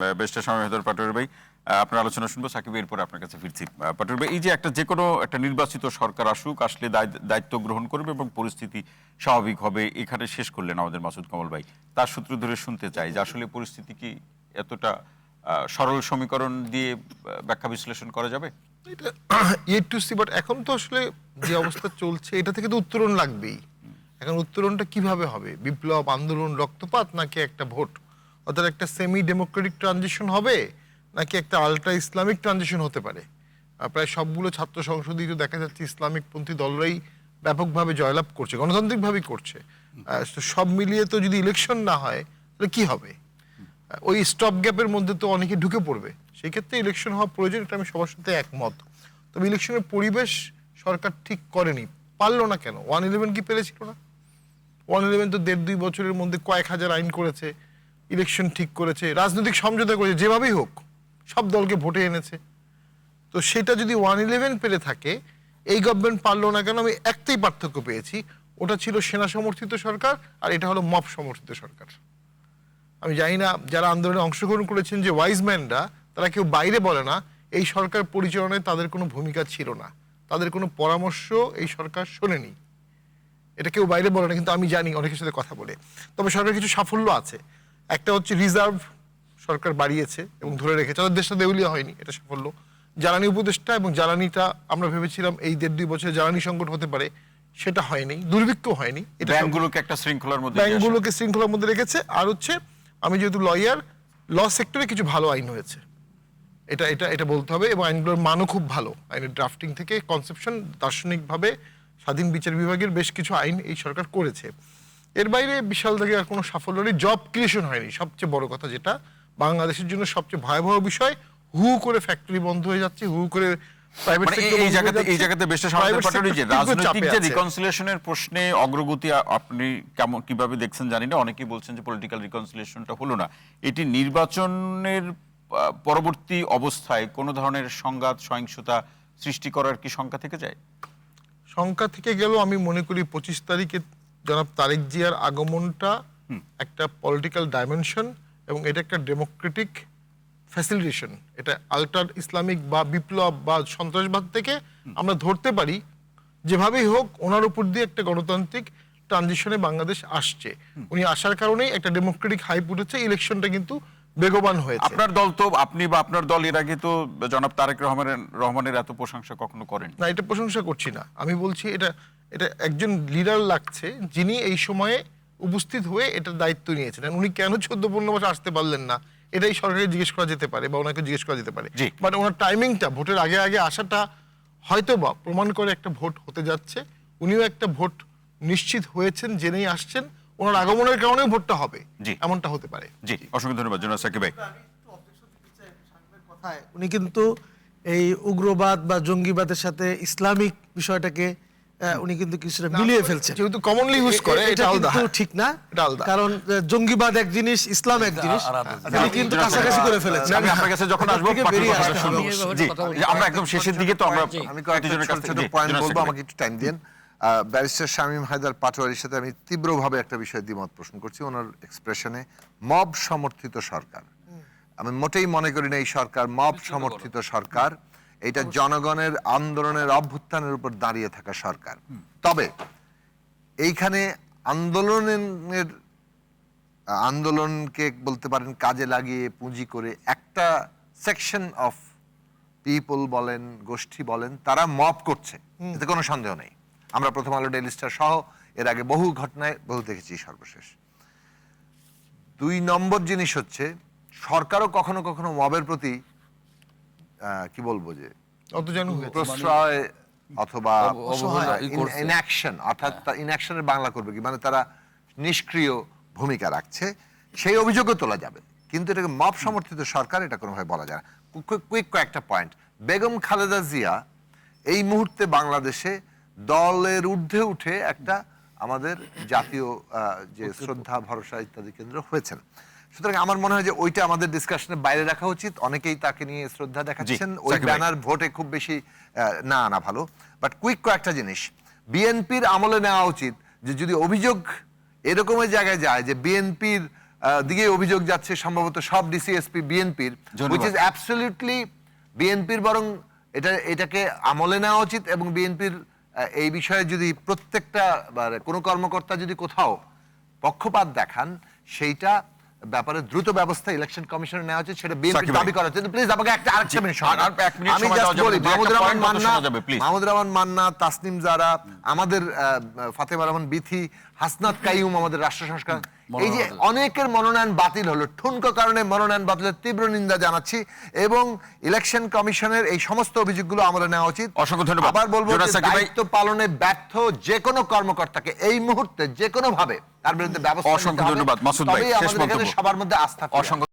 বেস্টের সময় ভেতর পাটোয়ারি ভাই আপনার আলোচনা শুনবো, সাকিব এরপর আপনার কাছে ফিরছি। পাটোয়ারি ভাই, এই যে যে কোনো একটা নির্বাচিত সরকার আসলে দায়িত্ব গ্রহণ করবে এবং পরিস্থিতি স্বাভাবিক হবে, এখানে শেষ করলেন আমাদের মাসুদ কামাল ভাই। তার সূত্র ধরে শুনতে চাই যে আসলে পরিস্থিতি কি এতটা সরল সমীকরণ দিয়ে ব্যাখ্যা বিশ্লেষণ করা যাবে? এটা ইয়েট টু সি, বাট এখন তো আসলে যে অবস্থা চলছে এটা থেকে তো উত্তরণ লাগবেই। এখন উত্তরণটা কিভাবে হবে? বিপ্লব, আন্দোলন, রক্তপাত, নাকি একটা ভোট? অর্থাৎ একটা সেমি ডেমোক্রেটিক ট্রানজিশন হবে, নাকি একটা আলট্রা ইসলামিক ট্রানজিশন হতে পারে? প্রায় সবগুলো ছাত্র সংসদই তো দেখা যাচ্ছে ইসলামিকপন্থী দলরাই ব্যাপকভাবে জয়লাভ করছে, গণতান্ত্রিকভাবেই করছে। তো সব মিলিয়ে তো যদি ইলেকশন না হয় তাহলে কি হবে? ওই স্টপ গ্যাপের মধ্যে তো অনেকে ঢুকে পড়বে। সেই ক্ষেত্রে ইলেকশন হওয়া প্রয়োজন, এটা আমি সবার সাথে একমত। তবে ইলেকশনের পরিবেশ সরকার ঠিক করেনি। পারলো না কেন? 111 কি পেরেছিল না? 111 তো 1.5-2 বছরের মধ্যে কয়েক হাজার আইন করেছে, ইলেকশন ঠিক করেছে, রাজনৈতিক সমঝোতা করেছে, যেভাবেই হোক সব দলকে ভোটে এনেছে। তো সেটা যদি 111 পেরে থাকে, এই গভর্নমেন্ট পারলো না কেন? আমি একটাই পার্থক্য পেয়েছি, ওটা ছিল সেনা সমর্থিত সরকার, আর এটা হলো মব সমর্থিত সরকার। আমি জানি না যারা আন্দোলনে অংশগ্রহণ করেছেন যে ওয়াইজম্যানরা, তারা কেউ বাইরে বলে না এই সরকার পরিচালনায় তাদের কোনো ভূমিকা ছিল না, তাদের কোনো পরামর্শ এই সরকার শোনেনি। এটা কেউ বাইরে বলে না, কিন্তু আমি জানি অনেকের সাথে কথা বলে। তবে সরকার কিছু সাফল্য আছে। একটা হচ্ছে রিজার্ভ সরকার বাড়িয়েছে এবং ধরে রেখেছে, তাদের দেশটা দেউলিয়া হয়নি, এটা সাফল্য। জ্বালানি উপদেষ্টা এবং জ্বালানিটা আমরা ভেবেছিলাম এই 1.5-2 বছরে জ্বালানি সংকট হতে পারে, সেটা হয়নি, দুর্ভিক্ষ হয়নি। এটা ব্যাংকগুলোকে একটা শৃঙ্খলার মধ্যে ব্যাংকগুলোকে শৃঙ্খলার মধ্যে রেখেছে। আর হচ্ছে, আমি যেহেতু লয়ার, ল সেক্টরে কিছু ভালো আইন হয়েছে, এটা এটা এটা বলতে হবে। এবং আইনগুলোর মানও খুব ভালো। আইনের ড্রাফটিং থেকে কনসেপশন, দার্শনিকভাবে স্বাধীন বিচার বিভাগের বেশ কিছু আইন এই সরকার করেছে। এর বাইরে বিশাল থেকে আর কোনো সাফল্য নেই। জব ক্রিয়েশন হয়নি, সবচেয়ে বড় কথা, যেটা বাংলাদেশের জন্য সবচেয়ে ভয়াবহ বিষয়। হু করে ফ্যাক্টরি বন্ধ হয়ে যাচ্ছে, হু করে প্রাইভেট সেক্টর। এই জায়গাতে বেস্টের সময় পাটোয়ারি, যে রাজনৈতিক যে রিকনসিলিয়েশনের প্রশ্নে অগ্রগতি আপনি কিভাবে দেখছেন জানি না। অনেকেই বলছেন যে পলিটিক্যাল রিকনসিলিয়েশনটা হলো না। এটি নির্বাচনের পরবর্তী অবস্থায় কোনো ধরনের সংঘাত, সহিংসতা সৃষ্টি করার কি শঙ্কা থেকে যায়? শঙ্কা থেকে গেলেও আমি মনে করি 25 তারিখে জনাব তারেক জিয়ার আগমনটা একটা পলিটিক্যাল ডাইমেনশন, এবং এটা একটা ডেমোক্রেটিক ফ্যাসিলিটেশন। এটা আল্টার ইসলামিক বা বিপ্লব বা সন্ত্রাসবাদ থেকে আমরা ধরতে পারি, যেভাবেই হোক ওনার উপর দিয়ে একটা গণতান্ত্রিক ট্রানজিশনে বাংলাদেশ আসছে। উনি আসার কারণেই একটা ডেমোক্রেটিক হাইপ উঠেছে, ইলেকশনটা কিন্তু বেগবান হয়েছে। আপনার দল তো, আপনি বা আপনার দল এর আগে তো জনাব তারেক রহমানের এত প্রশংসা কখনো করেন না, এটা প্রশংসা করছি না। আমি বলছি এটা এটা একজন লিডার লাগছে যিনি এই সময়ে উপস্থিত হয়ে এটার দায়িত্ব নিয়েছিলেন। উনি কেন 14-15 মাস আসতে পারলেন না, এটাই সরকারকে জিজ্ঞেস করা যেতে পারে বা ওনাকে জিজ্ঞেস করা যেতে পারে। বাট ওনার টাইমিংটা, ভোটের আগে আগে আসাটা হয়তো বা প্রমাণ করে একটা ভোট হতে যাচ্ছে। উনিও একটা ভোট নিশ্চিত হয়েছেন, জেনেই আসছেন। ওনার আগমনের কারণে ভোটটা হবে, এমনটা হতে পারে। জি, অসংখ্য ধন্যবাদ জনাব সাকিব ভাই। উনি কিন্তু এই উগ্রবাদ বা জঙ্গিবাদের সাথে ইসলামিক বিষয়টাকে উনি কিন্তু কিছুটা মিলিয়ে ফেলছেন, যেহেতু কমনলি ইউজ করে। এটা কিন্তু ঠিক না, কারণ জঙ্গিবাদ এক জিনিস, ইসলাম এক জিনিস, উনি কিন্তু কাছাকাছি করে ফেলেছেন। আমি আপনার কাছে যখন আসবো আমরা একদম শেষের দিকে, তো আমরা আমি কয়েকটা পয়েন্ট বলবো, আমাকে একটু টাইম দিন। ব্যারিস্টার শামীম হায়দার পাটোয়ারির সাথে আমি তীব্রভাবে একটা বিষয় দ্বিমত পোষণ করছি। ওনার এক্সপ্রেশনে মব সমর্থিত সরকার, আমি মোটেই মনে করি না এই সরকার মব সমর্থিত সরকার। এটা জনগণের আন্দোলনের অভ্যুত্থানের উপর দাঁড়িয়ে থাকা সরকার। তবে এইখানে আন্দোলনকে বলতে পারেন কাজে লাগিয়ে পুঁজি করে একটা সেকশন অফ পিপল বলেন, গোষ্ঠী বলেন, তারা মব করছে, এতে কোনো সন্দেহ নেই। আমরা প্রথম আলো, ডেইলি স্টার সহ এর আগে বহু ঘটনায় বহু দেখেছি। সর্বশেষ 2 নম্বর জিনিস হচ্ছে, সরকারও কখনো কখনো মবের প্রতি কি বলবো যে প্রশ্রয় অথবা ইনঅ্যাকশন, অর্থাৎ ইনঅ্যাকশনের বাংলা করবে কি, মানে তারা নিষ্ক্রিয় ভূমিকা রাখছে, সেই অভিযোগও তোলা যাবে। কিন্তু এটাকে মব সমর্থিত সরকার এটা কোনোভাবে বলা যায় না। কুইক কয়েকটা পয়েন্ট। বেগম খালেদা জিয়া এই মুহূর্তে বাংলাদেশে দলের ঊর্ধ্বে উঠে একটা আমাদের জাতীয় যে শ্রদ্ধা, ভরসা ইত্যাদি কেন্দ্র হয়েছেন। সুতরাং আমার মনে হয় যে ওইটা আমাদের ডিসকাশনের বাইরে রাখা উচিত। অনেকেই তাকে নিয়ে শ্রদ্ধা দেখাচ্ছেন, ওই ব্যানার ভোটে খুব বেশি না আনা ভালো। বাট কুইক কয়েকটা জিনিস বিএনপির আমলে নেওয়া উচিত, যে যদি অভিযোগ এরকমের জায়গায় যায় যে বিএনপির দিকে অভিযোগ যাচ্ছে সম্ভবত সব ডিসিএসপি বিএনপির, ধন্যবাদ। which is absolutely বিএনপির বরং এটাকে আমলে নেওয়া উচিত, এবং বিএনপির এই বিষয়ে যদি প্রত্যেকটা কোনো কর্মকর্তা যদি কোথাও পক্ষপাত দেখান, সেইটা ব্যাপারে দ্রুত ব্যবস্থা ইলেকশন কমিশনের নেওয়া উচিত, সেটা বিএনপি সাকিব ভাই। দাবি করা উচিত। প্লিজ আমাকে আরেকটা মিনিট সময় আর দাও। এক মিনিট আমি সময় just দেওয়া যাবে, বলি, দু একটা মাহমুদুর রহমান point কথা মান্না, শোনা যাবে, please। মাহমুদুর রহমান মান্না, তাসনিম জারা, আমাদের ফাতেমা রহমান বিথি, হাসনাত কাইয়ুম, আমাদের রাষ্ট্র সংস্কার, এই যে অনেকের মনোনয়ন বাতিল হলো, ঠুনকো কারণে মনোনয়ন বাতিলের তীব্র নিন্দা জানাচ্ছি, এবং ইলেকশন কমিশনের এই সমস্ত অভিযোগগুলো আমলে নেওয়া উচিত। অসংখ্য ধন্যবাদ। আবার বলবো জোনাস যে সাকিব ভাই। দায়িত্ব পালনে ব্যর্থ যে কোনো কর্মকর্তাকে এই মুহূর্তে যে কোনো ভাবে তার বিরুদ্ধে ব্যবস্থা নিতে অসংখ্য হবে। ধন্যবাদ মাসুদ ভাই, তবেই শেষ আমাদের এখানে মন্তব্য। সবার মধ্যে আস্থা ফিরে আসবে। অসংখ্য